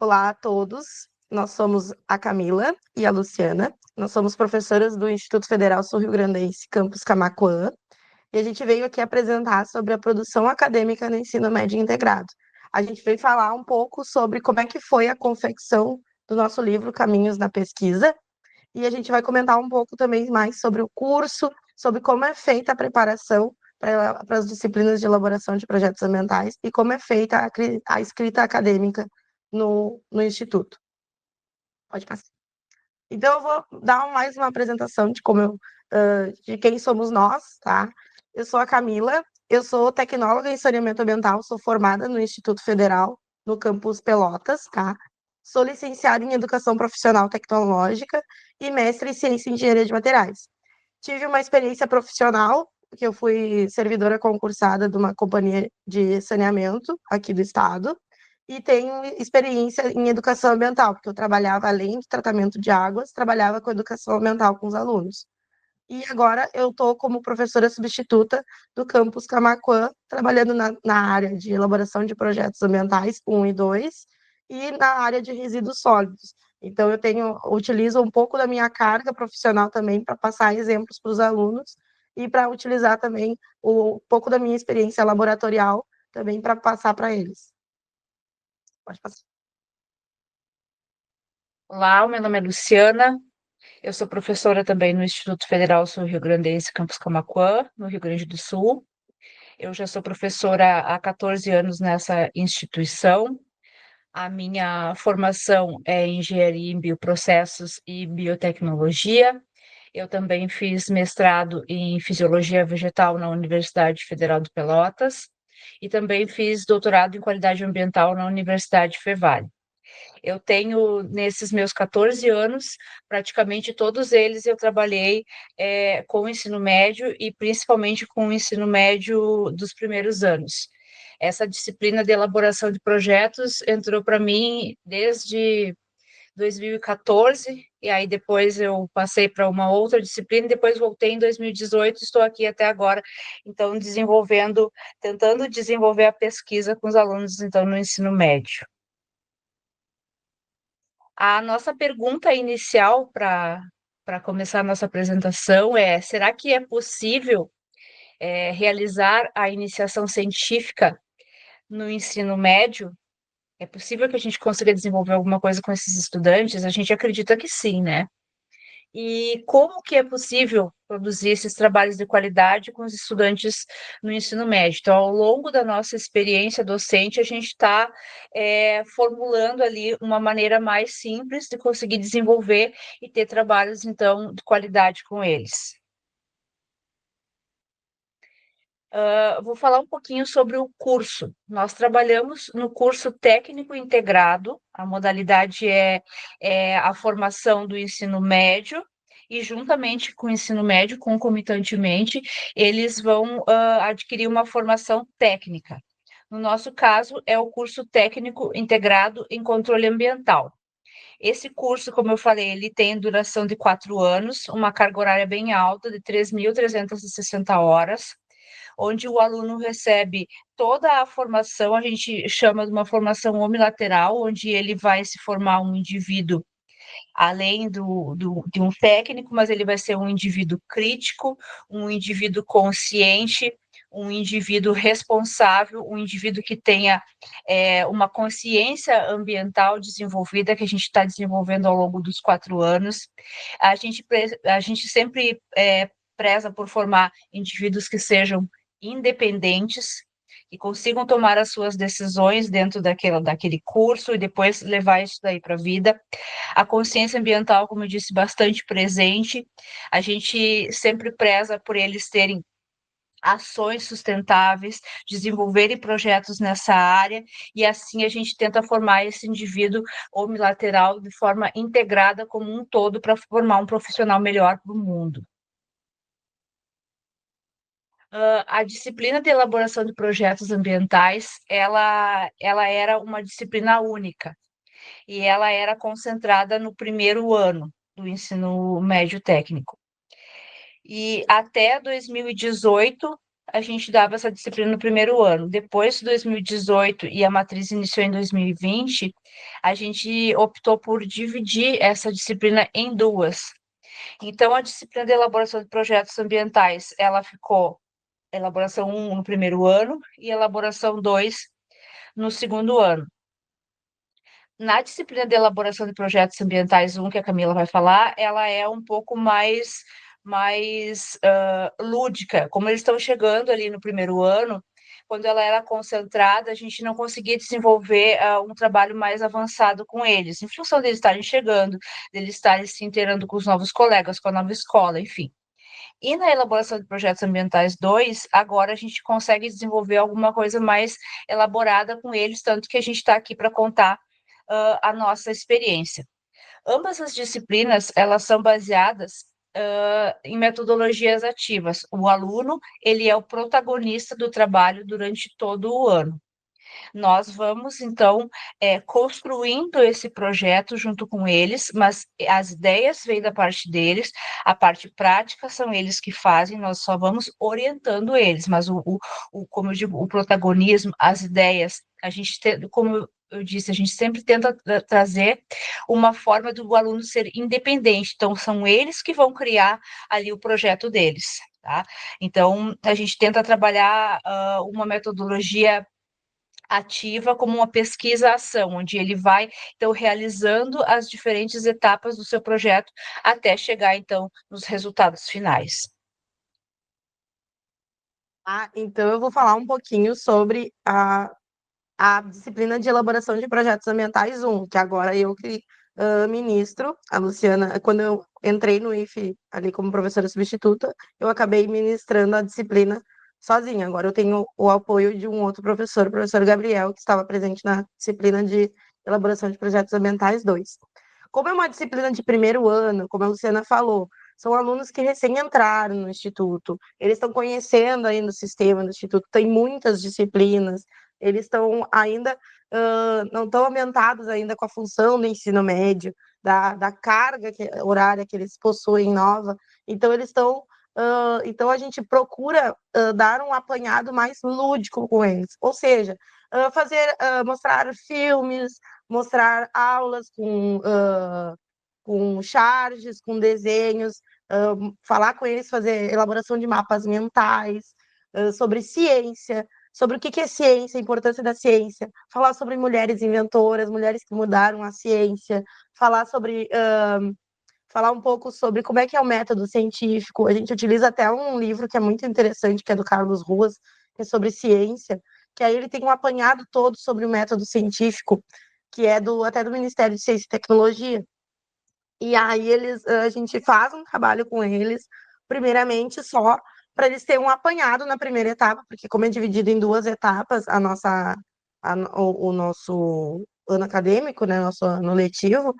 Olá a todos, nós somos a Camila e a Luciana, nós somos professoras do Instituto Federal Sul-Rio-Grandense, campus Camaquã, e a gente veio aqui apresentar sobre a produção acadêmica no ensino médio integrado. A gente veio falar um pouco sobre como é que foi a confecção do nosso livro Caminhos na Pesquisa, e a gente vai comentar um pouco também mais sobre o curso, sobre como é feita a preparação para as disciplinas de elaboração de projetos ambientais e como é feita a escrita acadêmica no Instituto. Pode passar. Então, eu vou dar mais uma apresentação de quem somos nós, tá? Eu sou a Camila, eu sou tecnóloga em saneamento ambiental, sou formada no Instituto Federal, no campus Pelotas, tá? Sou licenciada em Educação Profissional Tecnológica e mestre em Ciência e Engenharia de Materiais. Tive uma experiência profissional, que eu fui servidora concursada de uma companhia de saneamento aqui do estado, e tenho experiência em educação ambiental, porque eu trabalhava, além de tratamento de águas, trabalhava com educação ambiental com os alunos. E agora eu estou como professora substituta do campus Camaquã, trabalhando na área de elaboração de projetos ambientais 1 e 2, e na área de resíduos sólidos. Então, utilizo um pouco da minha carga profissional também para passar exemplos para os alunos e para utilizar também um pouco da minha experiência laboratorial também para passar para eles. Pode passar. Olá, o meu nome é Luciana, eu sou professora também no Instituto Federal Sul-Rio-Grandense, campus Camaquã, no Rio Grande do Sul. Eu já sou professora há 14 anos nessa instituição. A minha formação é em engenharia em bioprocessos e biotecnologia. Eu também fiz mestrado em fisiologia vegetal na Universidade Federal de Pelotas e também fiz doutorado em qualidade ambiental na Universidade Fevale. Eu tenho, nesses meus 14 anos, praticamente todos eles eu trabalhei com o ensino médio e principalmente com o ensino médio dos primeiros anos. Essa disciplina de elaboração de projetos entrou para mim desde 2014, e aí depois eu passei para uma outra disciplina, e depois voltei em 2018, estou aqui até agora, então tentando desenvolver a pesquisa com os alunos, então, no ensino médio. A nossa pergunta inicial para começar a nossa apresentação é: será que é possível realizar a iniciação científica no ensino médio? É possível que a gente consiga desenvolver alguma coisa com esses estudantes? A gente acredita que sim, né? E como que é possível produzir esses trabalhos de qualidade com os estudantes no ensino médio? Então, ao longo da nossa experiência docente, a gente está formulando ali uma maneira mais simples de conseguir desenvolver e ter trabalhos, então, de qualidade com eles. Vou falar um pouquinho sobre o curso. Nós trabalhamos no curso técnico integrado, a modalidade é a formação do ensino médio, e juntamente com o ensino médio, concomitantemente, eles vão adquirir uma formação técnica. No nosso caso, é o curso técnico integrado em controle ambiental. Esse curso, como eu falei, ele tem duração de 4 anos, uma carga horária bem alta, de 3.360 horas, onde o aluno recebe toda a formação, a gente chama de uma formação unilateral, onde ele vai se formar um indivíduo, além de um técnico, mas ele vai ser um indivíduo crítico, um indivíduo consciente, um indivíduo responsável, um indivíduo que tenha uma consciência ambiental desenvolvida, que a gente está desenvolvendo ao longo dos 4 anos. A gente sempre preza por formar indivíduos que sejam independentes, que consigam tomar as suas decisões dentro daquele curso e depois levar isso daí para a vida. A consciência ambiental, como eu disse, bastante presente. A gente sempre preza por eles terem ações sustentáveis, desenvolverem projetos nessa área, e assim a gente tenta formar esse indivíduo unilateral de forma integrada como um todo para formar um profissional melhor para o mundo. A disciplina de elaboração de projetos ambientais, ela era uma disciplina única, e ela era concentrada no primeiro ano do ensino médio técnico. E até 2018, a gente dava essa disciplina no primeiro ano. Depois de 2018 e a matriz iniciou em 2020, a gente optou por dividir essa disciplina em duas. Então, a disciplina de elaboração de projetos ambientais, ela ficou elaboração 1 no primeiro ano e elaboração 2 no segundo ano. Na disciplina de elaboração de projetos ambientais 1, que a Camila vai falar, ela é um pouco mais lúdica. Como eles estão chegando ali no primeiro ano, quando ela era concentrada, a gente não conseguia desenvolver um trabalho mais avançado com eles, em função deles estarem chegando, deles estarem se inteirando com os novos colegas, com a nova escola, enfim. E na elaboração de projetos ambientais 2, agora a gente consegue desenvolver alguma coisa mais elaborada com eles, tanto que a gente está aqui para contar a nossa experiência. Ambas as disciplinas, elas são baseadas em metodologias ativas. O aluno, ele é o protagonista do trabalho durante todo o ano. Nós vamos, então, construindo esse projeto junto com eles, mas as ideias vêm da parte deles, a parte prática são eles que fazem, nós só vamos orientando eles, mas como eu digo, o protagonismo, as ideias, a gente, como eu disse, a gente sempre tenta trazer uma forma do aluno ser independente, então são eles que vão criar ali o projeto deles, tá? Então, a gente tenta trabalhar uma metodologia ativa como uma pesquisa-ação, onde ele vai, então, realizando as diferentes etapas do seu projeto até chegar, então, nos resultados finais. Então eu vou falar um pouquinho sobre a disciplina de elaboração de projetos ambientais 1, que agora eu que ministro, a Luciana, quando eu entrei no IFE ali como professora substituta, eu acabei ministrando a disciplina sozinha. Agora eu tenho o apoio de um outro professor, o professor Gabriel, que estava presente na disciplina de elaboração de projetos ambientais 2. Como é uma disciplina de primeiro ano, como a Luciana falou, são alunos que recém entraram no instituto, eles estão conhecendo ainda o sistema do instituto, tem muitas disciplinas, eles estão ainda, não estão ambientados ainda com a função do ensino médio, da carga horária que eles possuem nova, então eles estão, então a gente procura dar um apanhado mais lúdico com eles, ou seja, mostrar filmes, mostrar aulas com charges, com desenhos, falar com eles, fazer elaboração de mapas mentais, sobre ciência, sobre o que é ciência, a importância da ciência, falar sobre mulheres inventoras, mulheres que mudaram a ciência, falar sobre falar um pouco sobre como é que é o método científico. A gente utiliza até um livro que é muito interessante, que é do Carlos Ruas, que é sobre ciência, que aí ele tem um apanhado todo sobre o método científico, que é até do Ministério de Ciência e Tecnologia. E aí a gente faz um trabalho com eles, primeiramente só para eles terem um apanhado na primeira etapa, porque como é dividido em duas etapas, o nosso ano acadêmico, né, nosso ano letivo,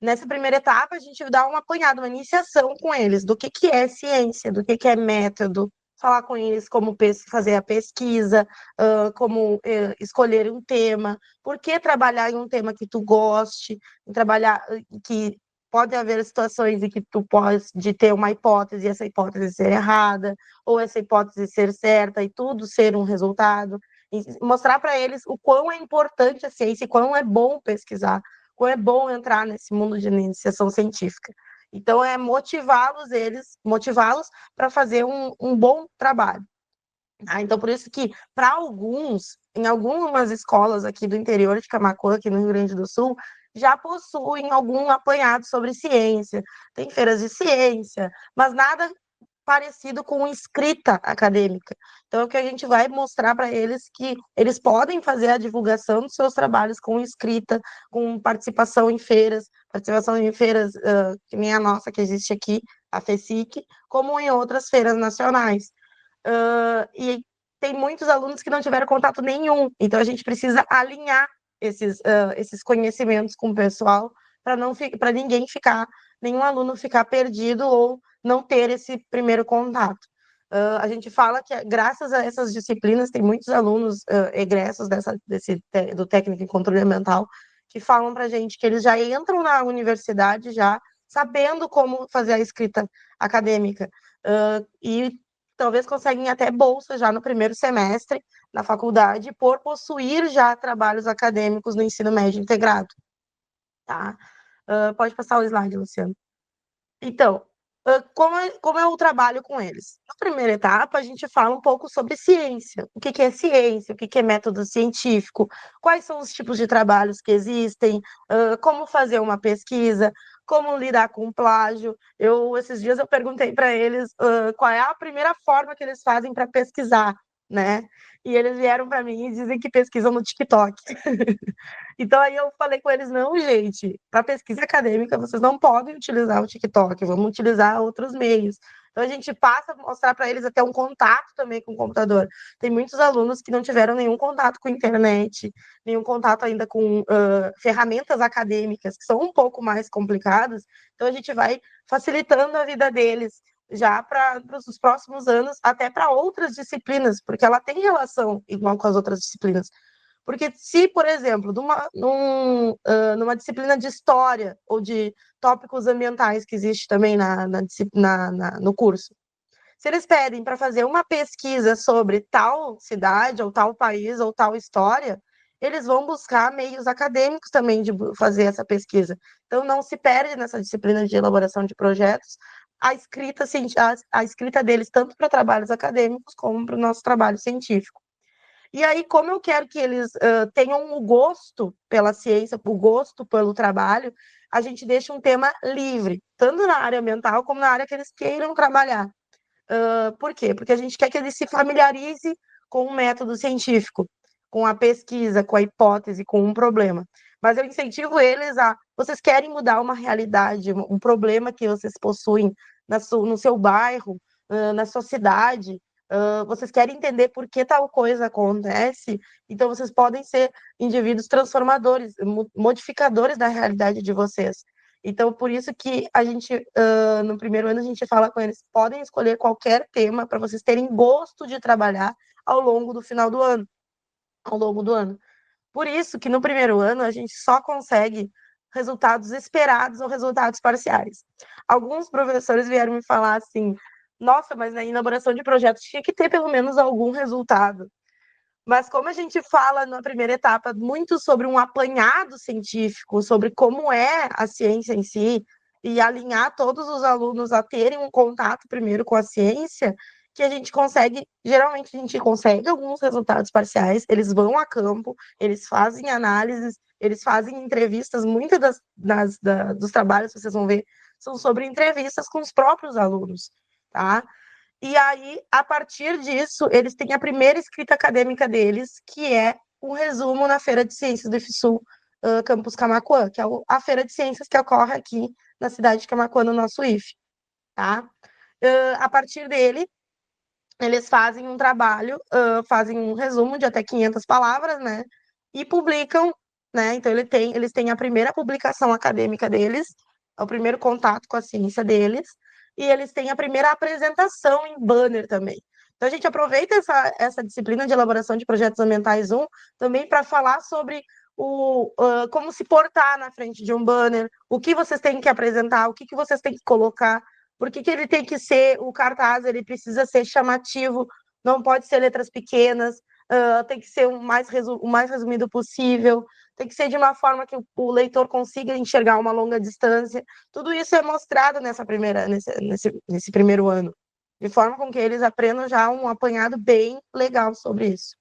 nessa primeira etapa a gente dá um apanhado, uma iniciação com eles do que é ciência, do que é método, falar com eles como fazer a pesquisa, como escolher um tema, por que trabalhar em um tema que tu goste, trabalhar que pode haver situações em que tu pode ter uma hipótese e essa hipótese ser errada, ou essa hipótese ser certa e tudo ser um resultado. E mostrar para eles o quão é importante a ciência e quão é bom pesquisar, quão é bom entrar nesse mundo de iniciação científica. Então, é motivá-los para fazer um bom trabalho. Então, por isso que, para alguns, em algumas escolas aqui do interior de Camaquã, aqui no Rio Grande do Sul, já possuem algum apanhado sobre ciência, tem feiras de ciência, mas nada parecido com escrita acadêmica. Então, é o que a gente vai mostrar para eles que eles podem fazer a divulgação dos seus trabalhos com escrita, com participação em feiras que nem a nossa que existe aqui, a FECIC, como em outras feiras nacionais. E tem muitos alunos que não tiveram contato nenhum, então a gente precisa alinhar esses conhecimentos com o pessoal para ninguém ficar, nenhum aluno ficar perdido ou não ter esse primeiro contato. A gente fala que, graças a essas disciplinas, tem muitos alunos egressos do técnico em controle ambiental que falam para a gente que eles já entram na universidade já sabendo como fazer a escrita acadêmica. E talvez conseguem até bolsa já no primeiro semestre na faculdade por possuir já trabalhos acadêmicos no ensino médio integrado, tá? Pode passar o slide, Luciano. Então, como é o trabalho com eles? Na primeira etapa, a gente fala um pouco sobre ciência. O que é ciência? O que é método científico? Quais são os tipos de trabalhos que existem? Como fazer uma pesquisa? Como lidar com plágio? Esses dias eu perguntei para eles qual é a primeira forma que eles fazem para pesquisar, né? E eles vieram para mim e dizem que pesquisam no TikTok. Então aí eu falei com eles, não, gente, para pesquisa acadêmica vocês não podem utilizar o TikTok, vamos utilizar outros meios. Então a gente passa a mostrar para eles até um contato também com o computador. Tem muitos alunos que não tiveram nenhum contato com a internet, nenhum contato ainda com ferramentas acadêmicas, que são um pouco mais complicadas. Então a gente vai facilitando a vida deles já para os próximos anos, até para outras disciplinas, porque ela tem relação igual com as outras disciplinas. Porque se, por exemplo, numa disciplina de história ou de tópicos ambientais que existe também no curso, se eles pedem para fazer uma pesquisa sobre tal cidade, ou tal país, ou tal história, eles vão buscar meios acadêmicos também de fazer essa pesquisa. Então, não se perde nessa disciplina de elaboração de projetos a escrita deles, tanto para trabalhos acadêmicos como para o nosso trabalho científico. E aí, como eu quero que eles tenham o gosto pela ciência, o gosto pelo trabalho, a gente deixa um tema livre, tanto na área ambiental como na área que eles queiram trabalhar. Por quê? Porque a gente quer que eles se familiarizem com o método científico, com a pesquisa, com a hipótese, com um problema. Mas eu incentivo eles vocês querem mudar uma realidade, um problema que vocês possuem no seu bairro, na sua cidade, vocês querem entender por que tal coisa acontece, então vocês podem ser indivíduos transformadores, modificadores da realidade de vocês. Então, por isso que a gente, no primeiro ano, a gente fala com eles, podem escolher qualquer tema para vocês terem gosto de trabalhar ao longo do final do ano, ao longo do ano. Por isso que no primeiro ano a gente só consegue resultados esperados ou resultados parciais. Alguns professores vieram me falar assim, nossa, mas na elaboração de projetos tinha que ter pelo menos algum resultado. Mas como a gente fala na primeira etapa muito sobre um apanhado científico, sobre como é a ciência em si, e alinhar todos os alunos a terem um contato primeiro com a ciência, que a gente consegue, geralmente a gente consegue alguns resultados parciais, eles vão a campo, eles fazem análises, eles fazem entrevistas, muitas dos trabalhos que vocês vão ver são sobre entrevistas com os próprios alunos, tá? E aí, a partir disso, eles têm a primeira escrita acadêmica deles, que é um resumo na Feira de Ciências do IFSU, Campus Camaquã, que é a Feira de Ciências que ocorre aqui na cidade de Camaquã, no nosso IF. Tá? A partir dele, eles fazem um trabalho, fazem um resumo de até 500 palavras, né? E publicam, né? Então, eles têm a primeira publicação acadêmica deles, é o primeiro contato com a ciência deles, e eles têm a primeira apresentação em banner também. Então, a gente aproveita essa disciplina de elaboração de projetos ambientais 1 também para falar sobre como se portar na frente de um banner, o que vocês têm que apresentar, o que vocês têm que colocar, por que ele tem que ser, o cartaz, ele precisa ser chamativo, não pode ser letras pequenas, tem que ser o mais resumido possível, tem que ser de uma forma que o leitor consiga enxergar uma longa distância. Tudo isso é mostrado nesse primeiro ano, de forma com que eles aprendam já um apanhado bem legal sobre isso.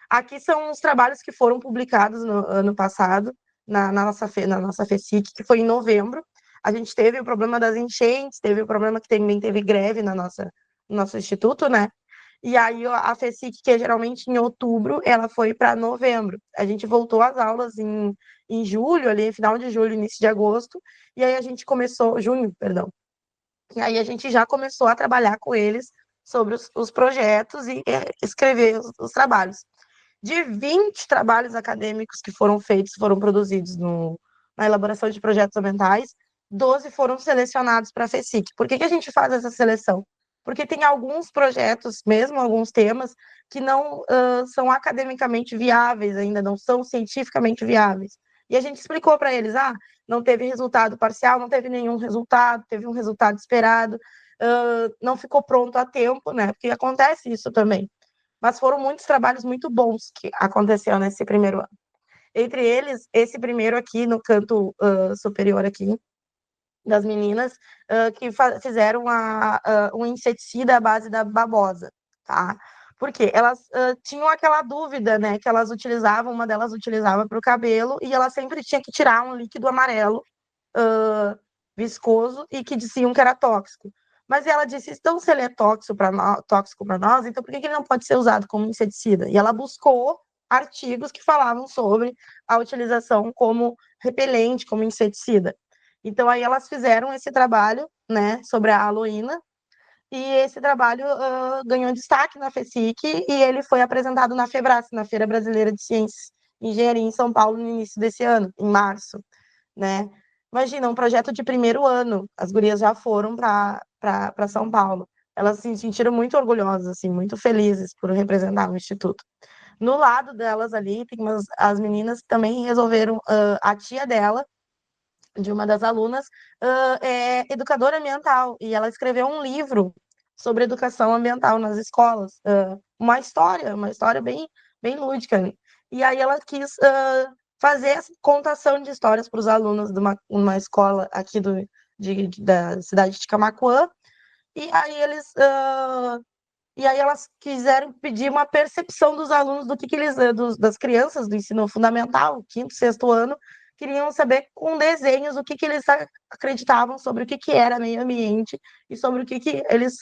Aqui são os trabalhos que foram publicados no ano passado, na nossa FECIC, que foi em novembro. A gente teve o problema das enchentes, teve o problema que também teve greve no nosso instituto, né? E aí a FECIC, que é geralmente em outubro, ela foi para novembro. A gente voltou às aulas em julho, ali, final de julho, início de agosto, e aí a gente começou, junho, perdão. E aí a gente já começou a trabalhar com eles sobre os projetos e escrever os trabalhos. De 20 trabalhos acadêmicos que foram feitos, foram produzidos na elaboração de projetos ambientais, 12 foram selecionados para a FECIC. Por que a gente faz essa seleção? Porque tem alguns projetos, mesmo alguns temas, que não são academicamente viáveis ainda, não são cientificamente viáveis. E a gente explicou para eles, não teve resultado parcial, não teve nenhum resultado, teve um resultado esperado, não ficou pronto a tempo, né? Porque acontece isso também. Mas foram muitos trabalhos muito bons que aconteceram nesse primeiro ano. Entre eles, esse primeiro aqui no canto superior aqui, das meninas, que fizeram um inseticida à base da babosa, tá? Porque elas tinham aquela dúvida, né, que elas utilizavam, uma delas utilizava para o cabelo, e ela sempre tinha que tirar um líquido amarelo viscoso e que diziam que era tóxico. Mas ela disse, então se ele é tóxico para nós, então por que ele não pode ser usado como inseticida? E ela buscou artigos que falavam sobre a utilização como repelente, como inseticida. Então aí elas fizeram esse trabalho, né, sobre a aloína, e esse trabalho ganhou destaque na FESIC e ele foi apresentado na FEBRAS, na Feira Brasileira de Ciências e Engenharia em São Paulo, no início desse ano, em março, né? Imagina, um projeto de primeiro ano, as gurias já foram para São Paulo. Elas se sentiram muito orgulhosas, assim, muito felizes por representar o Instituto. No lado delas ali, tem as meninas que também resolveram, a tia dela, de uma das alunas, é educadora ambiental, e ela escreveu um livro sobre educação ambiental nas escolas, uma história bem lúdica, né? E aí ela quis fazer essa contação de histórias para os alunos de uma escola aqui da cidade de Camaquã, e aí elas quiseram pedir uma percepção dos alunos do que eles, das crianças do ensino fundamental, quinto, sexto ano, queriam saber com desenhos o que eles acreditavam sobre o que era meio ambiente e sobre o que eles,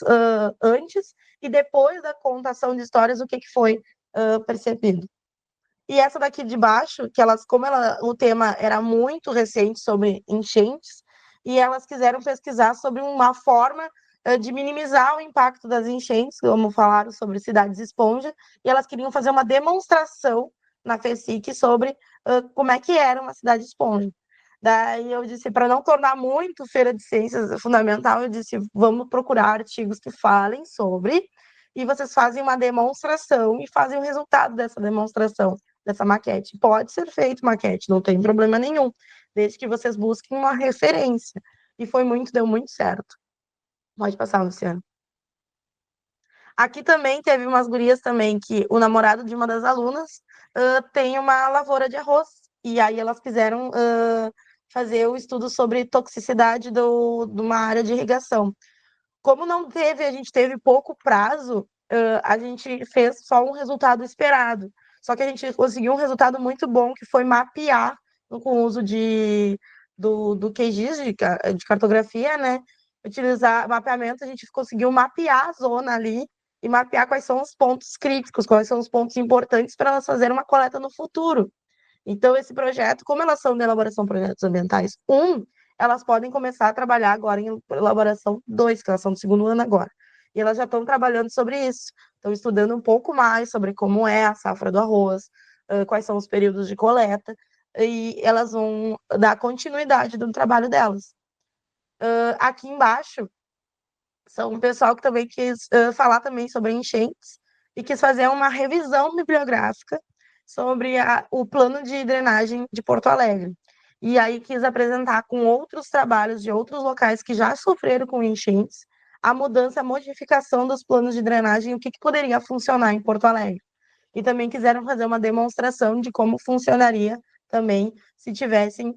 antes e depois da contação de histórias, o que foi percebido. E essa daqui de baixo, que o tema era muito recente sobre enchentes, e elas quiseram pesquisar sobre uma forma de minimizar o impacto das enchentes, como falaram sobre cidades esponja, e elas queriam fazer uma demonstração na FESIC sobre como é que era uma cidade esponja. Daí eu disse, para não tornar muito feira de ciências fundamental, eu disse, vamos procurar artigos que falem sobre, e vocês fazem uma demonstração e fazem o resultado dessa demonstração, dessa maquete. Pode ser feito maquete, não tem problema nenhum, desde que vocês busquem uma referência. E deu muito certo. Pode passar, Luciano. Aqui também teve umas gurias também que o namorado de uma das alunas tem uma lavoura de arroz. E aí elas quiseram fazer o estudo sobre toxicidade de uma área de irrigação. Como não teve, a gente teve pouco prazo, a gente fez só um resultado esperado. Só que a gente conseguiu um resultado muito bom, que foi mapear, com o uso do QGIS, de cartografia, né? Utilizar mapeamento, a gente conseguiu mapear a zona ali e mapear quais são os pontos críticos, quais são os pontos importantes para elas fazerem uma coleta no futuro. Então, esse projeto, como elas são de elaboração de projetos ambientais elas podem começar a trabalhar agora em elaboração 2, que elas são do segundo ano agora. E elas já estão trabalhando sobre isso, estão estudando um pouco mais sobre como é a safra do arroz, quais são os períodos de coleta, e elas vão dar continuidade do trabalho delas. Aqui embaixo, são um pessoal que também quis falar também sobre enchentes e quis fazer uma revisão bibliográfica sobre o plano de drenagem de Porto Alegre. E aí quis apresentar com outros trabalhos de outros locais que já sofreram com enchentes a mudança, a modificação dos planos de drenagem, o que poderia funcionar em Porto Alegre. E também quiseram fazer uma demonstração de como funcionaria também se tivessem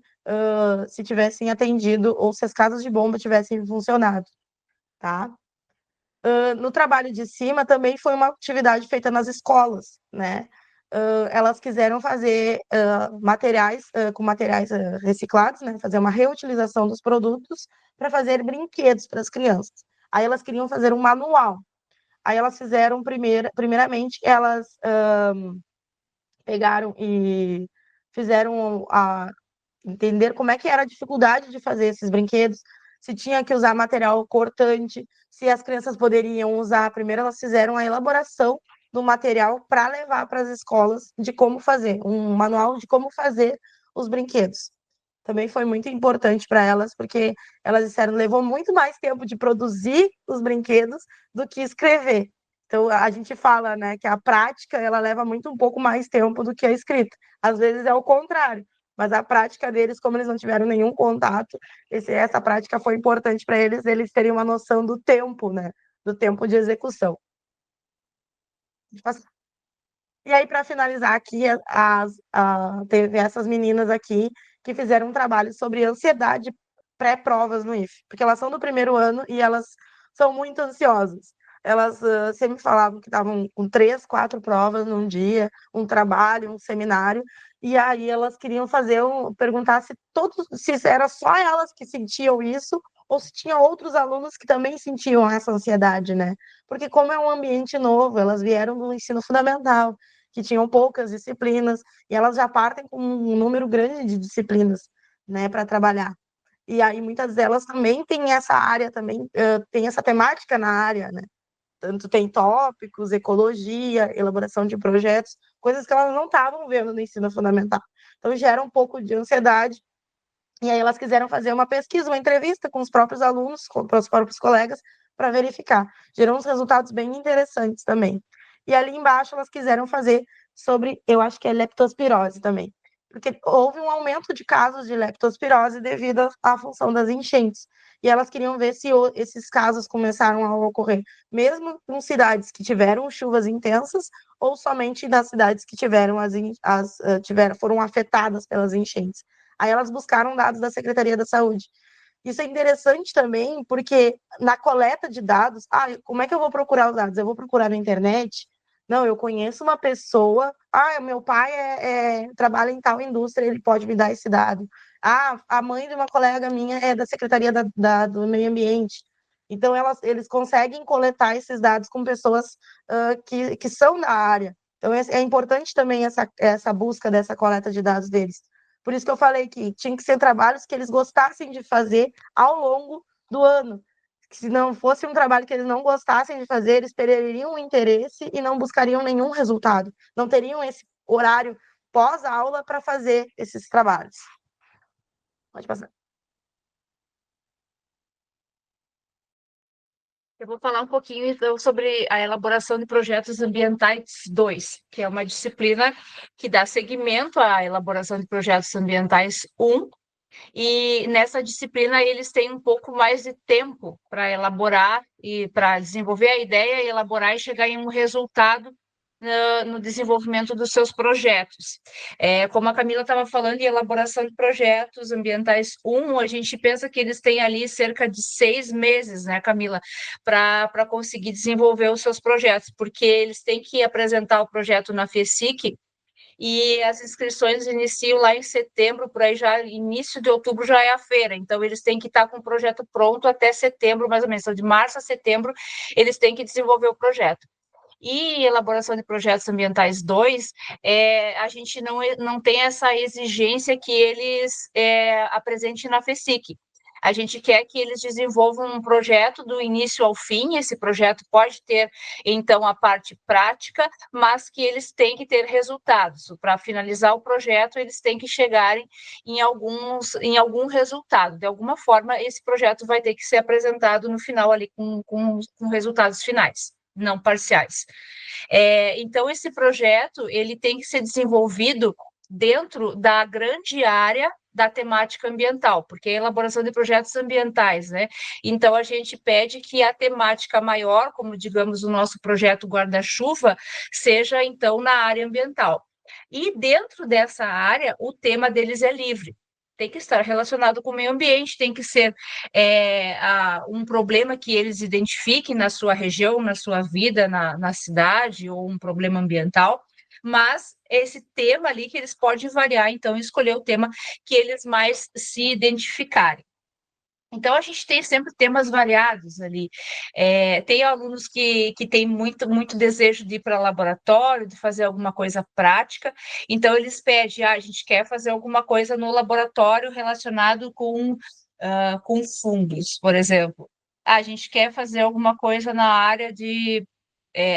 atendido ou se as casas de bomba tivessem funcionado, tá? No trabalho de cima também foi uma atividade feita nas escolas, né? Elas quiseram fazer materiais com materiais reciclados, né? Fazer uma reutilização dos produtos para fazer brinquedos para as crianças. Aí elas queriam fazer um manual. Aí elas fizeram primeiramente, elas pegaram e fizeram entender como é que era a dificuldade de fazer esses brinquedos, se tinha que usar material cortante, se as crianças poderiam usar. Primeiro, elas fizeram a elaboração do material para levar para as escolas de como fazer, um manual de como fazer os brinquedos. Também foi muito importante para elas, porque elas disseram que levou muito mais tempo de produzir os brinquedos do que escrever. Então, a gente fala, né, que a prática, ela leva um pouco mais tempo do que a escrita. Às vezes é o contrário, mas a prática deles, como eles não tiveram nenhum contato, essa prática foi importante para eles terem uma noção do tempo, né? Do tempo de execução. E aí, para finalizar aqui, teve essas meninas aqui que fizeram um trabalho sobre ansiedade pré-provas no IF, porque elas são do primeiro ano e elas são muito ansiosas. Elas sempre falavam que estavam com 3, 4 provas num dia, um trabalho, um seminário, e aí elas queriam perguntar se era só elas que sentiam isso ou se tinha outros alunos que também sentiam essa ansiedade, né? Porque como é um ambiente novo, elas vieram do ensino fundamental, que tinham poucas disciplinas, e elas já partem com um número grande de disciplinas, né, para trabalhar. E aí muitas delas também têm essa área, também tem essa temática na área, né? Tanto tem tópicos, ecologia, elaboração de projetos, coisas que elas não estavam vendo no ensino fundamental. Então gera um pouco de ansiedade. E aí elas quiseram fazer uma pesquisa, uma entrevista com os próprios alunos, com os próprios colegas, para verificar. Gerou uns resultados bem interessantes também. E ali embaixo elas quiseram fazer sobre, eu acho que é leptospirose também, porque houve um aumento de casos de leptospirose devido à função das enchentes. E elas queriam ver se esses casos começaram a ocorrer mesmo em cidades que tiveram chuvas intensas ou somente nas cidades que foram afetadas pelas enchentes. Aí elas buscaram dados da Secretaria da Saúde. Isso é interessante também, porque na coleta de dados, como é que eu vou procurar os dados? Eu vou procurar na internet? Não, eu conheço uma pessoa, meu pai trabalha em tal indústria, ele pode me dar esse dado. A mãe de uma colega minha é da Secretaria do Meio Ambiente. Então, eles conseguem coletar esses dados com pessoas que são da área. Então, é importante também essa busca dessa coleta de dados deles. Por isso que eu falei que tinha que ser trabalhos que eles gostassem de fazer ao longo do ano. Se não fosse um trabalho que eles não gostassem de fazer, eles perderiam o interesse e não buscariam nenhum resultado. Não teriam esse horário pós-aula para fazer esses trabalhos. Pode passar. Eu vou falar um pouquinho então sobre a elaboração de projetos ambientais 2, que é uma disciplina que dá seguimento à elaboração de projetos ambientais 1, e nessa disciplina eles têm um pouco mais de tempo para elaborar e para desenvolver a ideia, elaborar e chegar em um resultado no desenvolvimento dos seus projetos. Como a Camila estava falando, em elaboração de projetos ambientais 1, a gente pensa que eles têm ali cerca de 6 meses, né, Camila, para conseguir desenvolver os seus projetos, porque eles têm que apresentar o projeto na FESIC, e as inscrições iniciam lá em setembro, por aí já, início de outubro já é a feira, então eles têm que estar com o projeto pronto até setembro, mais ou menos, então de março a setembro eles têm que desenvolver o projeto. E elaboração de projetos ambientais 2, a gente não tem essa exigência que eles apresentem na FESIC. A gente quer que eles desenvolvam um projeto do início ao fim. Esse projeto pode ter, então, a parte prática, mas que eles têm que ter resultados. Para finalizar o projeto, eles têm que chegarem em algum resultado. De alguma forma, esse projeto vai ter que ser apresentado no final ali com resultados finais, não parciais. Então, esse projeto ele tem que ser desenvolvido dentro da grande área da temática ambiental, porque é a elaboração de projetos ambientais, né? Então, a gente pede que a temática maior, como digamos o nosso projeto guarda-chuva, seja então na área ambiental. E dentro dessa área, o tema deles é livre. Tem que estar relacionado com o meio ambiente, tem que ser um problema que eles identifiquem na sua região, na sua vida, na cidade, ou um problema ambiental, mas esse tema ali que eles podem variar, então, escolher o tema que eles mais se identificarem. Então, a gente tem sempre temas variados ali. Tem alunos que têm muito desejo de ir para o laboratório, de fazer alguma coisa prática, então eles pedem, a gente quer fazer alguma coisa no laboratório relacionado com fungos, por exemplo. A gente quer fazer alguma coisa na área de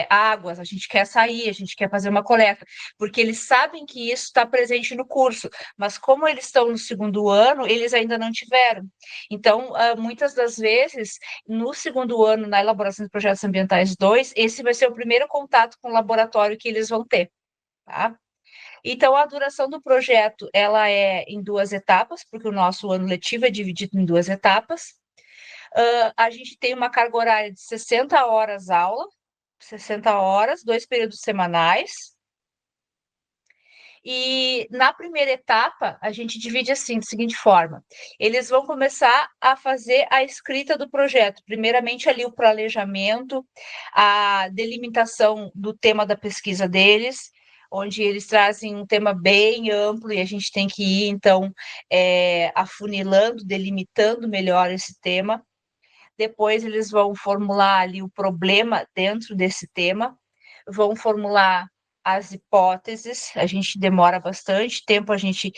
águas, a gente quer sair, a gente quer fazer uma coleta, porque eles sabem que isso está presente no curso, mas como eles estão no segundo ano, eles ainda não tiveram. Então, muitas das vezes, no segundo ano, na elaboração de projetos ambientais 2, esse vai ser o primeiro contato com o laboratório que eles vão ter, tá? Então, a duração do projeto, ela é em 2 etapas, porque o nosso ano letivo é dividido em 2 etapas. A gente tem uma carga horária de 60 horas aula, 60 horas, 2 períodos semanais. E na primeira etapa, a gente divide assim, da seguinte forma: eles vão começar a fazer a escrita do projeto, primeiramente ali o planejamento, a delimitação do tema da pesquisa deles, onde eles trazem um tema bem amplo e a gente tem que ir, então, afunilando, delimitando melhor esse tema. Depois eles vão formular ali o problema dentro desse tema, vão formular as hipóteses, a gente demora bastante tempo, a gente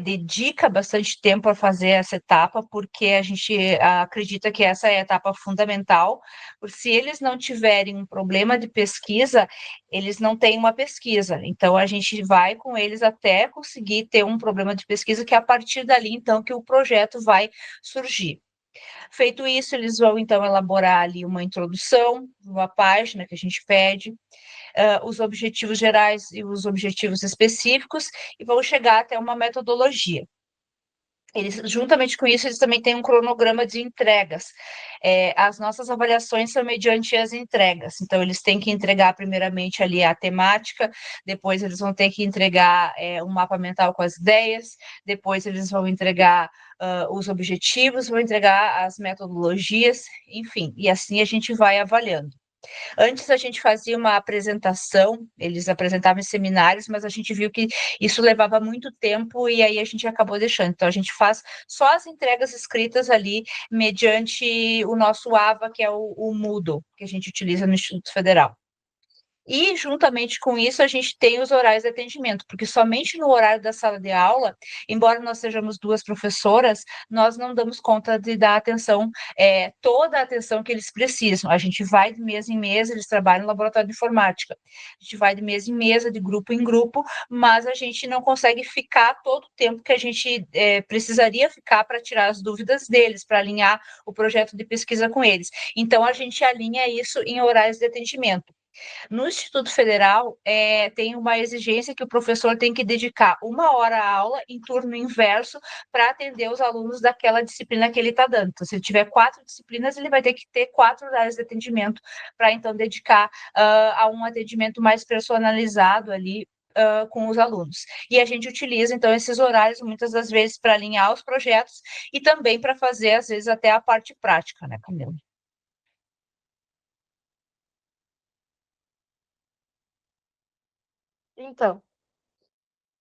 dedica bastante tempo para fazer essa etapa, porque a gente acredita que essa é a etapa fundamental, porque se eles não tiverem um problema de pesquisa, eles não têm uma pesquisa, então a gente vai com eles até conseguir ter um problema de pesquisa, que é a partir dali, então, que o projeto vai surgir. Feito isso, eles vão então elaborar ali uma introdução, uma página que a gente pede, os objetivos gerais e os objetivos específicos, e vão chegar até uma metodologia. Eles, juntamente com isso, eles também têm um cronograma de entregas. As nossas avaliações são mediante as entregas. Então, eles têm que entregar primeiramente ali a temática, depois eles vão ter que entregar um mapa mental com as ideias, depois eles vão entregar os objetivos, vão entregar as metodologias, enfim, e assim a gente vai avaliando. Antes a gente fazia uma apresentação, eles apresentavam em seminários, mas a gente viu que isso levava muito tempo e aí a gente acabou deixando. Então a gente faz só as entregas escritas ali mediante o nosso AVA, que é o Moodle, que a gente utiliza no Instituto Federal. E, juntamente com isso, a gente tem os horários de atendimento, porque somente no horário da sala de aula, embora nós sejamos 2 professoras, nós não damos conta de dar atenção, toda a atenção que eles precisam. A gente vai de mesa em mesa, eles trabalham no laboratório de informática, a gente vai de mesa em mesa, de grupo em grupo, mas a gente não consegue ficar todo o tempo que a gente precisaria ficar para tirar as dúvidas deles, para alinhar o projeto de pesquisa com eles. Então, a gente alinha isso em horários de atendimento. No Instituto Federal, tem uma exigência que o professor tem que dedicar 1 hora à aula em turno inverso para atender os alunos daquela disciplina que ele está dando. Então, se ele tiver 4 disciplinas, ele vai ter que ter 4 horários de atendimento para, então, dedicar a um atendimento mais personalizado ali com os alunos. E a gente utiliza, então, esses horários, muitas das vezes, para alinhar os projetos e também para fazer, às vezes, até a parte prática, né, Camila? Então,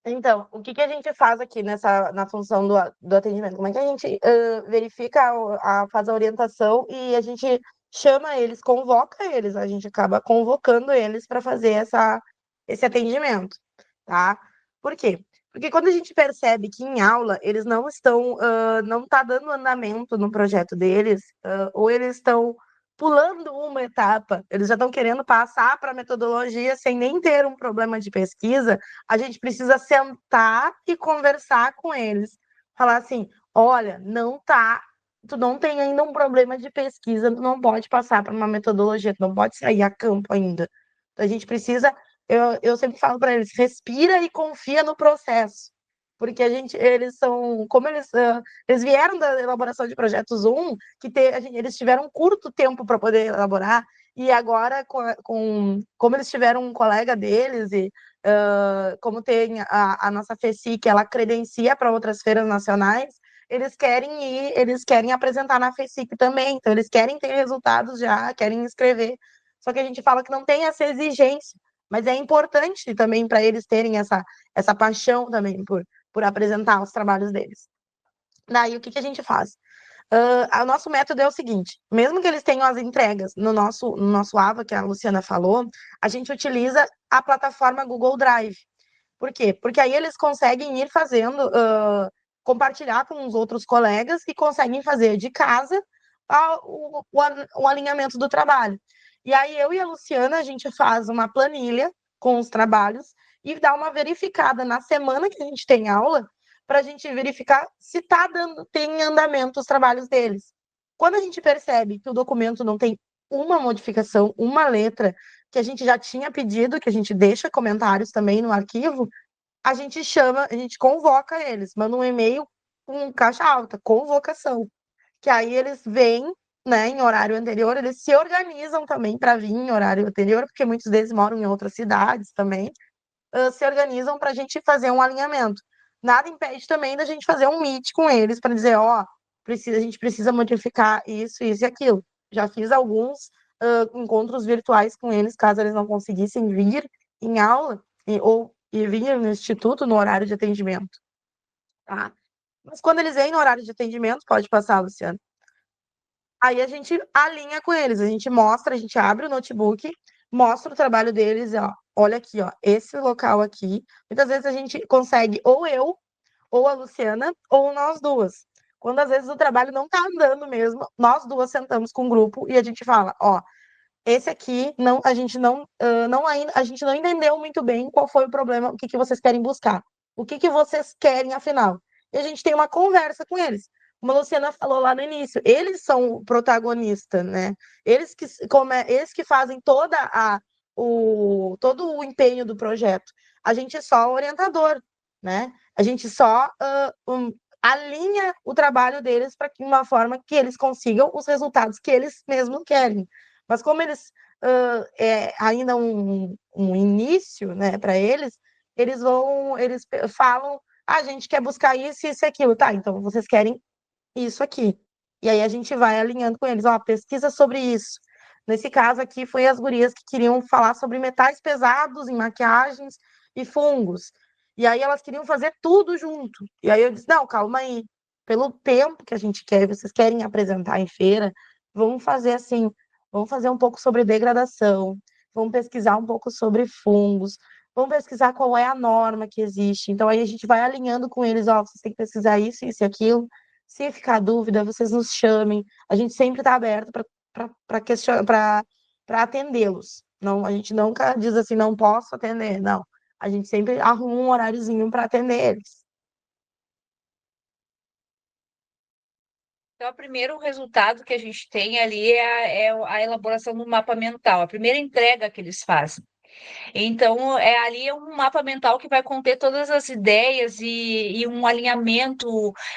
então, o que que a gente faz aqui na função do atendimento? Como é que a gente verifica, faz a orientação e a gente chama eles, convoca eles, a gente acaba convocando eles para fazer esse atendimento, tá? Por quê? Porque quando a gente percebe que em aula eles não estão, não tá dando andamento no projeto deles, ou eles estão pulando uma etapa, eles já estão querendo passar para a metodologia sem nem ter um problema de pesquisa, a gente precisa sentar e conversar com eles. Falar assim: olha, não tá, tu não tem ainda um problema de pesquisa, tu não pode passar para uma metodologia, tu não pode sair a campo ainda. Então, a gente precisa, eu sempre falo para eles, respira e confia no processo. Porque eles são, como eles vieram da elaboração de projetos eles tiveram um curto tempo para poder elaborar, e agora, como eles tiveram um colega deles, e como tem a nossa FECIC, ela credencia para outras feiras nacionais, eles querem apresentar na FECIC também, então eles querem ter resultados já, querem escrever, só que a gente fala que não tem essa exigência, mas é importante também para eles terem essa paixão também por apresentar os trabalhos deles. Daí, o que a gente faz? O nosso método é o seguinte: mesmo que eles tenham as entregas no nosso AVA, que a Luciana falou, a gente utiliza a plataforma Google Drive. Por quê? Porque aí eles conseguem ir fazendo, compartilhar com os outros colegas e conseguem fazer de casa o alinhamento do trabalho. E aí eu e a Luciana, a gente faz uma planilha com os trabalhos e dá uma verificada na semana que a gente tem aula, para a gente verificar se tem andamento os trabalhos deles. Quando a gente percebe que o documento não tem uma modificação, uma letra, que a gente já tinha pedido, que a gente deixa comentários também no arquivo, a gente chama, a gente convoca eles, manda um e-mail com caixa alta, convocação. Que aí eles vêm, né, em horário anterior, eles se organizam também para vir em horário anterior, porque muitos deles moram em outras cidades também, se organizam para a gente fazer um alinhamento. Nada impede também da gente fazer um meet com eles para dizer, ó, a gente precisa modificar isso e aquilo. Já fiz alguns encontros virtuais com eles, caso eles não conseguissem vir em aula ou vir no instituto no horário de atendimento, tá? Mas quando eles vêm no horário de atendimento, pode passar, Luciano. Aí a gente alinha com eles, a gente mostra, a gente abre o notebook, mostra o trabalho deles, ó, olha aqui, ó, esse local aqui. Muitas vezes a gente consegue ou eu, ou a Luciana, ou nós duas. Quando às vezes o trabalho não tá andando mesmo, nós duas sentamos com o grupo e a gente fala, ó, esse aqui não, a gente não ainda, a gente não entendeu muito bem qual foi o problema, o que que vocês querem buscar, o que que vocês querem afinal. E a gente tem uma conversa com eles. Como a Luciana falou lá no início, eles são o protagonista, né? Eles que fazem todo o empenho do projeto. A gente é só orientador, né? A gente só alinha o trabalho deles para uma forma que eles consigam os resultados que eles mesmos querem. Mas como eles é ainda um início, né, para eles, eles falam, a gente quer buscar isso, isso e aquilo, tá? Então vocês querem isso aqui. E aí a gente vai alinhando com eles, ó, pesquisa sobre isso. Nesse caso aqui foi as gurias que queriam falar sobre metais pesados em maquiagens e fungos. E aí elas queriam fazer tudo junto. E aí eu disse, não, calma aí. Pelo tempo que a gente quer, vocês querem apresentar em feira, vamos fazer assim, vamos fazer um pouco sobre degradação, vamos pesquisar um pouco sobre fungos, vamos pesquisar qual é a norma que existe. Então aí a gente vai alinhando com eles, ó, vocês têm que pesquisar isso e aquilo. Se ficar dúvida, vocês nos chamem. A gente sempre está aberto para questionar, para atendê-los. Não, a gente nunca diz assim, não posso atender. Não. A gente sempre arruma um horáriozinho para atender eles. Então, o primeiro resultado que a gente tem ali é a elaboração do mapa mental, a primeira entrega que eles fazem. Então, ali é um mapa mental que vai conter todas as ideias e um alinhamento,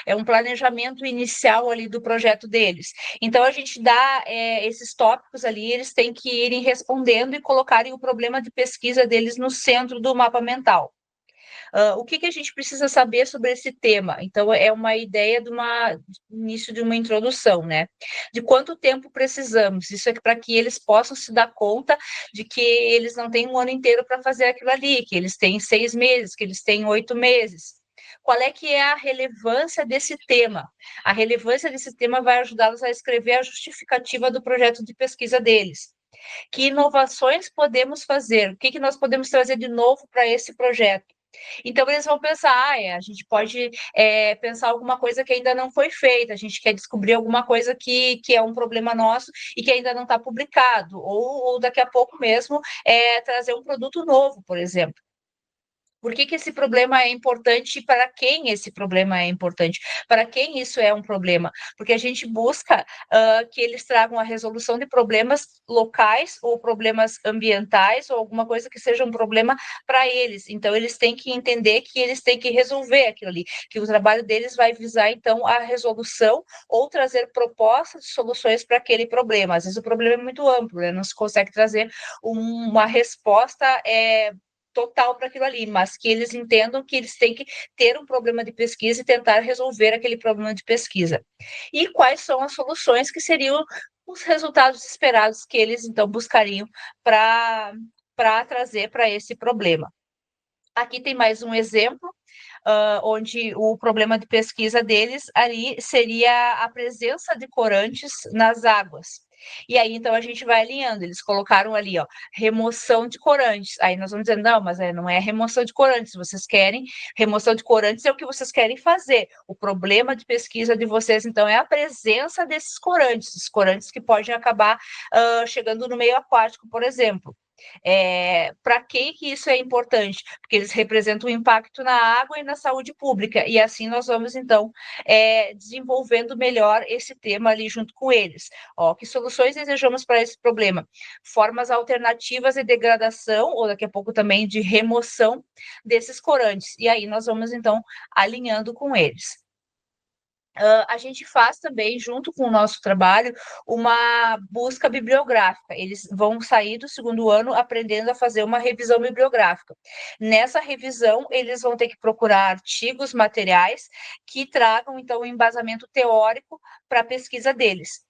um planejamento inicial ali do projeto deles. Então, a gente dá esses tópicos ali, eles têm que irem respondendo e colocarem o problema de pesquisa deles no centro do mapa mental. O que a gente precisa saber sobre esse tema? Então, é uma ideia de início de uma introdução, né? De quanto tempo precisamos? Isso é para que eles possam se dar conta de que eles não têm um ano inteiro para fazer aquilo ali, que eles têm 6 meses, que eles têm 8 meses. Qual é que é a relevância desse tema? A relevância desse tema vai ajudá-los a escrever a justificativa do projeto de pesquisa deles. Que inovações podemos fazer? O que nós podemos trazer de novo para esse projeto? Então, eles vão pensar, a gente pode pensar alguma coisa que ainda não foi feita, a gente quer descobrir alguma coisa que é um problema nosso e que ainda não está publicado, ou daqui a pouco mesmo trazer um produto novo, por exemplo. Por que esse problema é importante e para quem esse problema é importante? Para quem isso é um problema? Porque a gente busca que eles tragam a resolução de problemas locais ou problemas ambientais ou alguma coisa que seja um problema para eles. Então, eles têm que entender que eles têm que resolver aquilo ali, que o trabalho deles vai visar, então, a resolução ou trazer propostas de soluções para aquele problema. Às vezes o problema é muito amplo, né? Não se consegue trazer uma resposta total para aquilo ali, mas que eles entendam que eles têm que ter um problema de pesquisa e tentar resolver aquele problema de pesquisa. E quais são as soluções que seriam os resultados esperados que eles, então, buscariam para trazer para esse problema. Aqui tem mais um exemplo, onde o problema de pesquisa deles ali seria a presença de corantes nas águas. E aí, então, a gente vai alinhando. Eles colocaram ali, ó, remoção de corantes. Aí nós vamos dizer, não, mas não é remoção de corantes. Vocês querem, remoção de corantes é o que vocês querem fazer. O problema de pesquisa de vocês, então, é a presença desses corantes, os corantes que podem acabar chegando no meio aquático, por exemplo. Para que isso é importante? Porque eles representam o impacto na água e na saúde pública, e assim nós vamos, então, desenvolvendo melhor esse tema ali junto com eles. Ó, que soluções desejamos para esse problema? Formas alternativas de degradação, ou daqui a pouco também de remoção desses corantes, e aí nós vamos, então, alinhando com eles. A gente faz também, junto com o nosso trabalho, uma busca bibliográfica. Eles vão sair do segundo ano aprendendo a fazer uma revisão bibliográfica. Nessa revisão, eles vão ter que procurar artigos, materiais que tragam, então, um embasamento teórico para a pesquisa deles.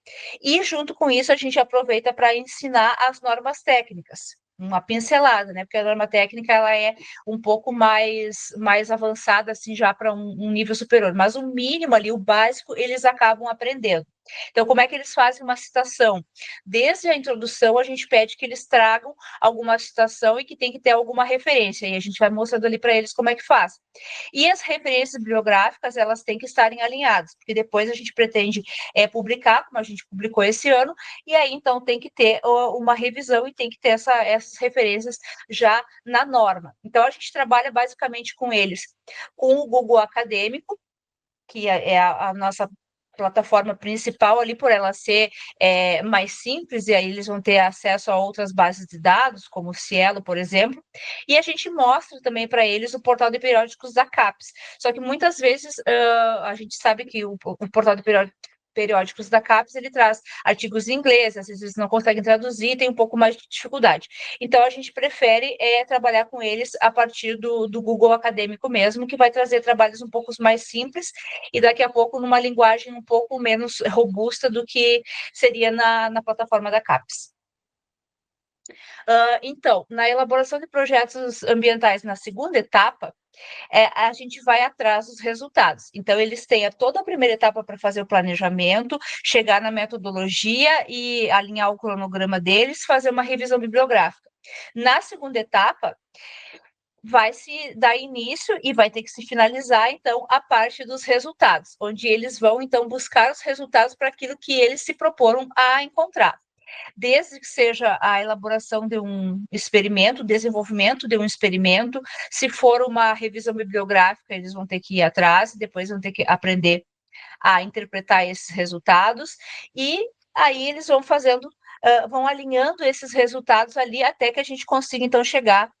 E, junto com isso, a gente aproveita para ensinar as normas técnicas. Uma pincelada, né? Porque a norma técnica ela é um pouco mais avançada, assim, já para um nível superior. Mas o mínimo ali, o básico, eles acabam aprendendo. Então, como é que eles fazem uma citação? Desde a introdução, a gente pede que eles tragam alguma citação e que tem que ter alguma referência. E a gente vai mostrando ali para eles como é que faz. E as referências bibliográficas, elas têm que estarem alinhadas, porque depois a gente pretende publicar, como a gente publicou esse ano, e aí, então, tem que ter uma revisão e tem que ter essas referências já na norma. Então, a gente trabalha basicamente com eles, com o Google Acadêmico, que é a nossa plataforma principal ali, por ela ser mais simples, e aí eles vão ter acesso a outras bases de dados, como o Cielo, por exemplo, e a gente mostra também para eles o portal de periódicos da CAPES. Só que muitas vezes a gente sabe que o portal de periódicos da CAPES, ele traz artigos em inglês, às vezes eles não conseguem traduzir, tem um pouco mais de dificuldade. Então, a gente prefere trabalhar com eles a partir do Google Acadêmico mesmo, que vai trazer trabalhos um pouco mais simples e daqui a pouco numa linguagem um pouco menos robusta do que seria na plataforma da CAPES. Então, na elaboração de projetos ambientais na segunda etapa, a gente vai atrás dos resultados. Então, eles têm toda a primeira etapa para fazer o planejamento, chegar na metodologia e alinhar o cronograma deles, fazer uma revisão bibliográfica. Na segunda etapa, vai se dar início e vai ter que se finalizar, então, a parte dos resultados, onde eles vão, então, buscar os resultados para aquilo que eles se proporam a encontrar. Desde que seja a elaboração de um experimento, desenvolvimento de um experimento, se for uma revisão bibliográfica, eles vão ter que ir atrás, depois vão ter que aprender a interpretar esses resultados, e aí eles vão fazendo, vão alinhando esses resultados ali até que a gente consiga, então, chegar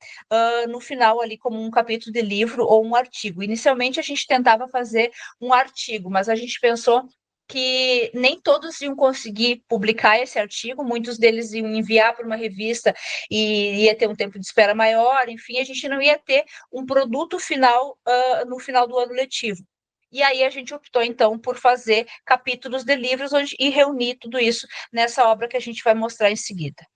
no final ali como um capítulo de livro ou um artigo. Inicialmente, a gente tentava fazer um artigo, mas a gente pensou que nem todos iam conseguir publicar esse artigo, muitos deles iam enviar para uma revista e ia ter um tempo de espera maior, enfim, a gente não ia ter um produto final no final do ano letivo. E aí a gente optou, então, por fazer capítulos de livros e reunir tudo isso nessa obra que a gente vai mostrar em seguida.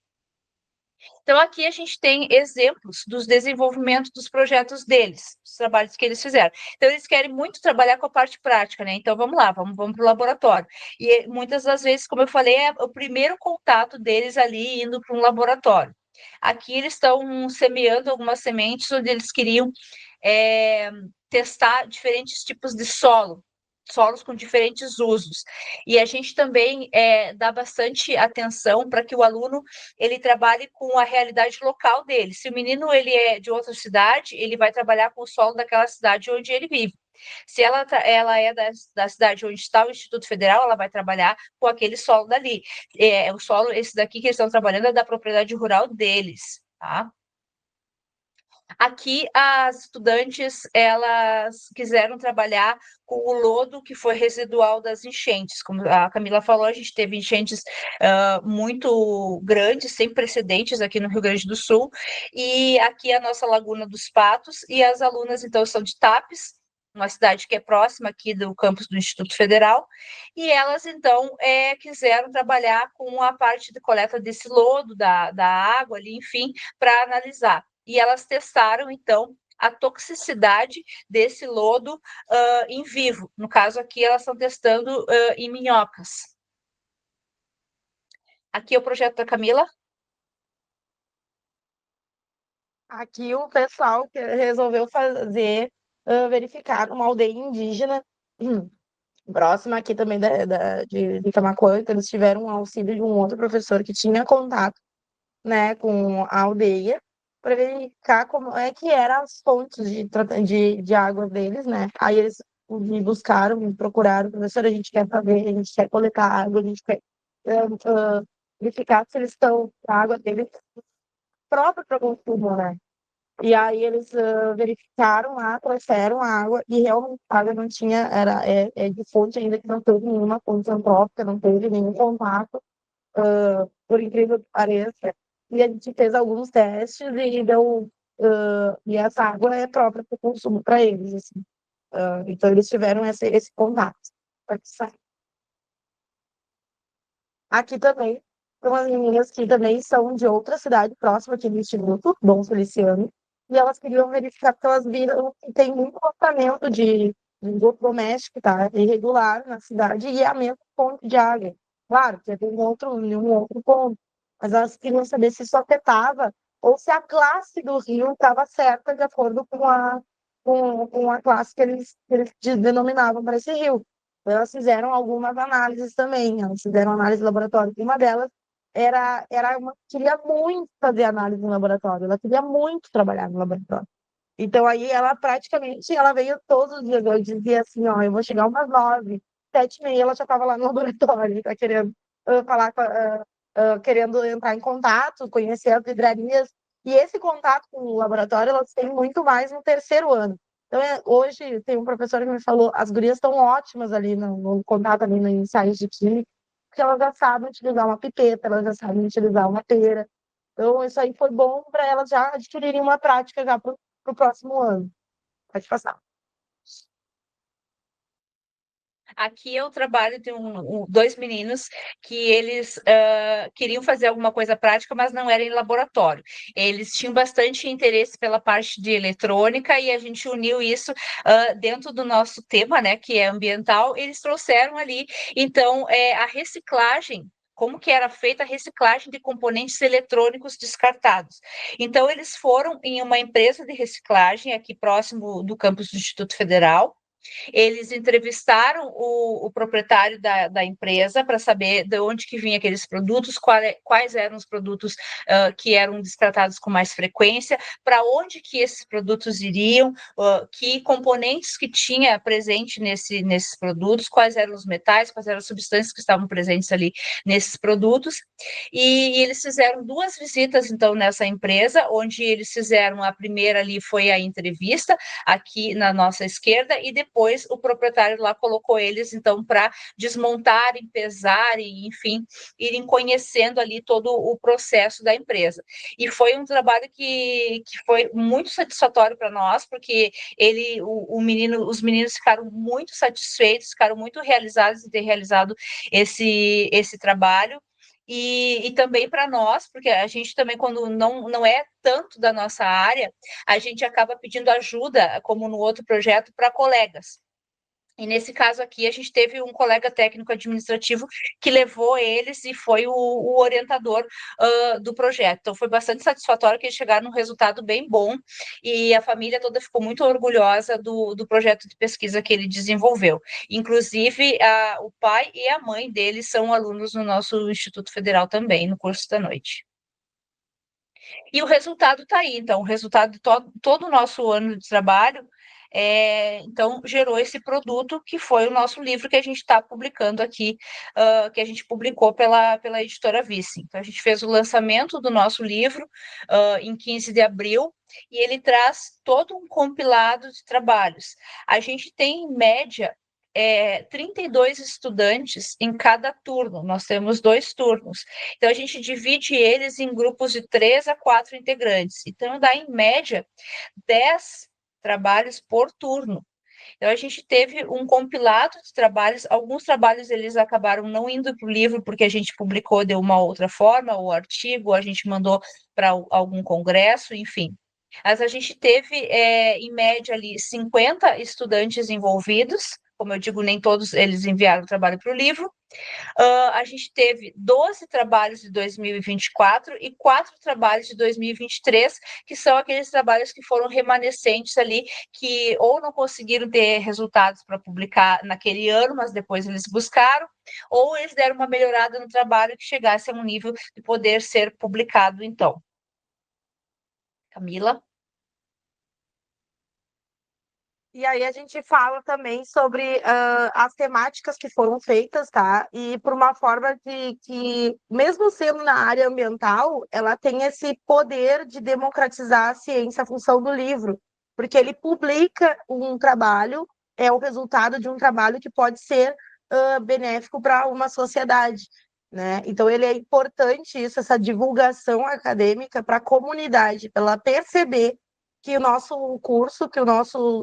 Então, aqui a gente tem exemplos dos desenvolvimentos dos projetos deles, dos trabalhos que eles fizeram. Então, eles querem muito trabalhar com a parte prática, né? Então, vamos lá, vamos para o laboratório. E muitas das vezes, como eu falei, é o primeiro contato deles ali indo para um laboratório. Aqui eles estão semeando algumas sementes onde eles queriam testar diferentes tipos de solos com diferentes usos. E a gente também dá bastante atenção para que o aluno ele trabalhe com a realidade local dele. Se o menino ele é de outra cidade, ele vai trabalhar com o solo daquela cidade onde ele vive. Se ela é da cidade onde está o Instituto Federal, ela vai trabalhar com aquele solo dali. O solo, esse daqui que eles estão trabalhando, é da propriedade rural deles, tá? Aqui, as estudantes, elas quiseram trabalhar com o lodo que foi residual das enchentes. Como a Camila falou, a gente teve enchentes muito grandes, sem precedentes aqui no Rio Grande do Sul, e aqui a nossa Laguna dos Patos, e as alunas, então, são de Tapes, uma cidade que é próxima aqui do campus do Instituto Federal, e elas, então, quiseram trabalhar com a parte de coleta desse lodo, da água ali, enfim, para analisar. E elas testaram, então, a toxicidade desse lodo em vivo. No caso aqui, elas estão testando em minhocas. Aqui é o projeto da Camila. Aqui o pessoal resolveu fazer, verificar uma aldeia indígena próxima aqui também de Camaquã, então eles tiveram um auxílio de um outro professor que tinha contato né, com a aldeia, para verificar como é que eram as fontes de água deles, né? Aí eles me buscaram, me procuraram, professor, a gente quer saber, a gente quer coletar água, a gente quer verificar se eles estão, a água deles própria para consumo, né? E aí eles verificaram lá, trouxeram a água e realmente a água não tinha, é de fonte ainda que não teve nenhuma fonte antrópica, não teve nenhum contato, por incrível que pareça. E a gente fez alguns testes e deu, e essa água é própria para o consumo para eles, assim. Então eles tiveram esse contato. Aqui também, tem umas meninas que também são de outra cidade próxima aqui do Instituto, Dom Feliciano, e elas queriam verificar porque elas viram que tem muito comportamento de esgoto doméstico, tá? Irregular na cidade e é a mesma fonte de água. Claro, que tem um outro ponto, mas elas queriam saber se isso afetava ou se a classe do rio estava certa de acordo com a classe que eles denominavam para esse rio. Elas fizeram algumas análises também, elas fizeram análise de laboratório. Uma delas era uma que queria muito fazer análise no laboratório, ela queria muito trabalhar no laboratório. Então, aí, ela praticamente, ela veio todos os dias, eu dizia assim, ó, eu vou chegar umas 9, 7h30, ela já estava lá no laboratório, tá querendo falar, querendo entrar em contato, conhecer as livrarias, e esse contato com o laboratório, elas têm muito mais no terceiro ano. Então, hoje, tem um professor que me falou, as gurias estão ótimas ali no contato, ali no ensaios de química, porque elas já sabem utilizar uma pipeta, elas já sabem utilizar uma pera. Então, isso aí foi bom para elas já adquirirem uma prática já para o próximo ano. Pode passar. Aqui eu trabalho, tem dois meninos que eles queriam fazer alguma coisa prática, mas não era em laboratório. Eles tinham bastante interesse pela parte de eletrônica e a gente uniu isso dentro do nosso tema, né, que é ambiental. Eles trouxeram ali, então, a reciclagem. Como que era feita a reciclagem de componentes eletrônicos descartados. Então, eles foram em uma empresa de reciclagem aqui próximo do campus do Instituto Federal. Eles entrevistaram o proprietário da empresa para saber de onde que vinham aqueles produtos, quais eram os produtos que eram descartados com mais frequência, para onde que esses produtos iriam, que componentes que tinha presente nesses produtos, quais eram os metais, quais eram as substâncias que estavam presentes ali nesses produtos. E eles fizeram 2 visitas, então, nessa empresa, onde eles fizeram a primeira ali foi a entrevista, aqui na nossa esquerda, e depois o proprietário lá colocou eles, então, para desmontarem, pesarem, enfim, irem conhecendo ali todo o processo da empresa. E foi um trabalho que foi muito satisfatório para nós, porque os meninos ficaram muito satisfeitos, ficaram muito realizados em ter realizado esse trabalho. E também para nós, porque a gente também, quando não é tanto da nossa área, a gente acaba pedindo ajuda, como no outro projeto, para colegas. E nesse caso aqui, a gente teve um colega técnico administrativo que levou eles e foi o orientador do projeto. Então, foi bastante satisfatório que eles chegaram num resultado bem bom e a família toda ficou muito orgulhosa do projeto de pesquisa que ele desenvolveu. Inclusive, o pai e a mãe deles são alunos no nosso Instituto Federal também, no curso da noite. E o resultado está aí. Então, o resultado de todo o nosso ano de trabalho, então, gerou esse produto que foi o nosso livro que a gente está publicando aqui, que a gente publicou pela editora Vice. Então, a gente fez o lançamento do nosso livro em 15 de abril, e ele traz todo um compilado de trabalhos. A gente tem, em média, 32 estudantes em cada turno, nós temos 2 turnos. Então, a gente divide eles em grupos de 3 a 4 integrantes. Então, dá, em média, 10 trabalhos por turno. Então, a gente teve um compilado de trabalhos, alguns trabalhos eles acabaram não indo para o livro, porque a gente publicou de uma outra forma, o artigo, a gente mandou para algum congresso, enfim. Mas a gente teve, em média, ali, 50 estudantes envolvidos, como eu digo, nem todos eles enviaram o trabalho para o livro. A gente teve 12 trabalhos de 2024 e 4 trabalhos de 2023, que são aqueles trabalhos que foram remanescentes ali, que ou não conseguiram ter resultados para publicar naquele ano, mas depois eles buscaram, ou eles deram uma melhorada no trabalho que chegasse a um nível de poder ser publicado, então. Camila? E aí a gente fala também sobre as temáticas que foram feitas, tá? E por uma forma de que, mesmo sendo na área ambiental, ela tem esse poder de democratizar a ciência, a função do livro, porque ele publica um trabalho, é o resultado de um trabalho que pode ser benéfico para uma sociedade, né? Então ele é importante isso, essa divulgação acadêmica para a comunidade, para ela perceber que o nosso curso,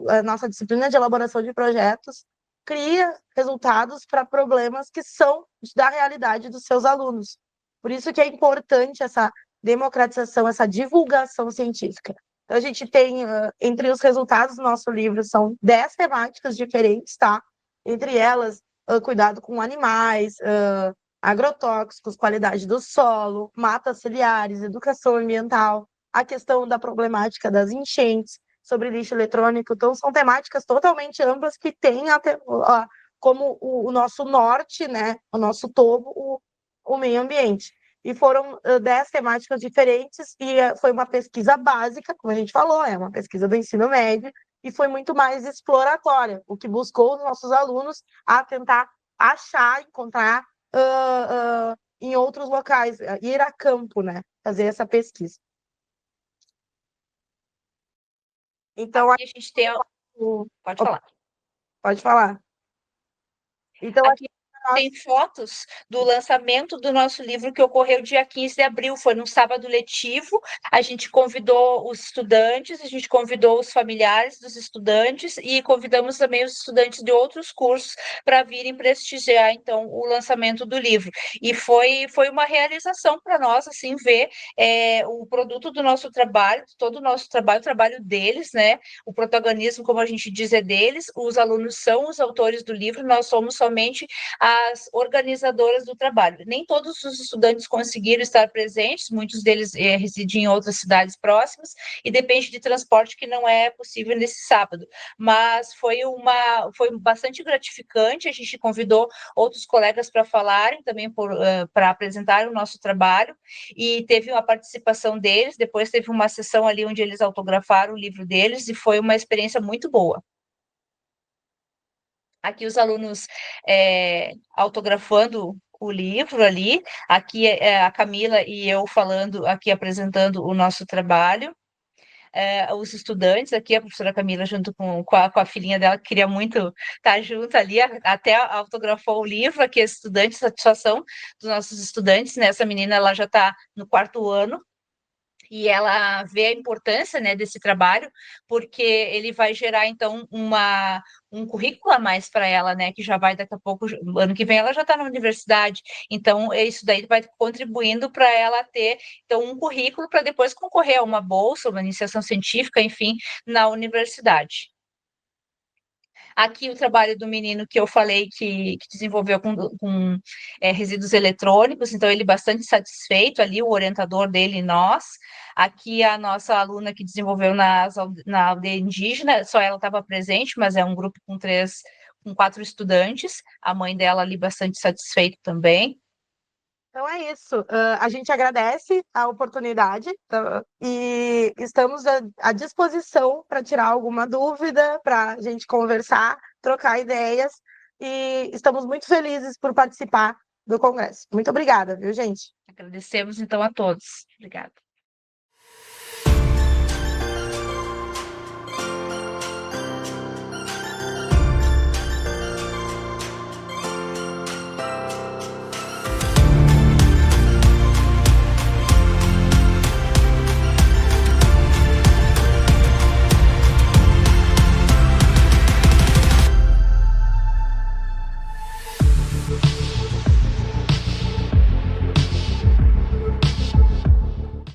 a nossa disciplina de elaboração de projetos cria resultados para problemas que são da realidade dos seus alunos. Por isso que é importante essa democratização, essa divulgação científica. Então, a gente tem, entre os resultados do nosso livro, são 10 temáticas diferentes, tá? Entre elas, cuidado com animais, agrotóxicos, qualidade do solo, matas ciliares, educação ambiental, a questão da problemática das enchentes, sobre lixo eletrônico. Então, são temáticas totalmente amplas que têm como o nosso norte, né, o nosso topo, o meio ambiente. E foram 10 temáticas diferentes, e foi uma pesquisa básica, como a gente falou, é uma pesquisa do ensino médio, e foi muito mais exploratória, o que buscou os nossos alunos a tentar achar, encontrar em outros locais, ir a campo, né, fazer essa pesquisa. Então, Aqui a gente tem. Pode falar. pode falar. Então, Aqui nós tem fotos do lançamento do nosso livro que ocorreu dia 15 de abril, foi num sábado letivo. A gente convidou os estudantes, a gente convidou os familiares dos estudantes e convidamos também os estudantes de outros cursos para virem prestigiar, então, o lançamento do livro. E foi uma realização para nós, assim, ver o produto do nosso trabalho, todo o nosso trabalho, o trabalho deles, né? O protagonismo, como a gente diz, é deles, os alunos são os autores do livro, nós somos somente as organizadoras do trabalho. Nem todos os estudantes conseguiram estar presentes, muitos deles residem em outras cidades próximas, e depende de transporte que não é possível nesse sábado. Mas foi bastante gratificante, a gente convidou outros colegas para falarem, também para apresentar o nosso trabalho, e teve uma participação deles, depois teve uma sessão ali onde eles autografaram o livro deles, e foi uma experiência muito boa. Aqui os alunos autografando o livro ali, aqui a Camila e eu falando, aqui apresentando o nosso trabalho, os estudantes, aqui a professora Camila junto com a filhinha dela, que queria muito estar junto ali, até autografou o livro, aqui as estudantes, satisfação dos nossos estudantes, né? Essa menina ela já está no 4º ano, e ela vê a importância, né, desse trabalho, porque ele vai gerar, então, um currículo a mais para ela, né, que já vai daqui a pouco, ano que vem ela já está na universidade, então isso daí vai contribuindo para ela ter, então, um currículo para depois concorrer a uma bolsa, uma iniciação científica, enfim, na universidade. Aqui o trabalho do menino que eu falei que desenvolveu com resíduos eletrônicos, então ele bastante satisfeito ali, o orientador dele e nós. Aqui a nossa aluna que desenvolveu na aldeia indígena, só ela estava presente, mas é um grupo com 4 estudantes, a mãe dela ali bastante satisfeita também. Então é isso. A gente agradece a oportunidade, e estamos à disposição para tirar alguma dúvida, para a gente conversar, trocar ideias. E estamos muito felizes por participar do Congresso. Muito obrigada, viu, gente? Agradecemos então a todos. Obrigada.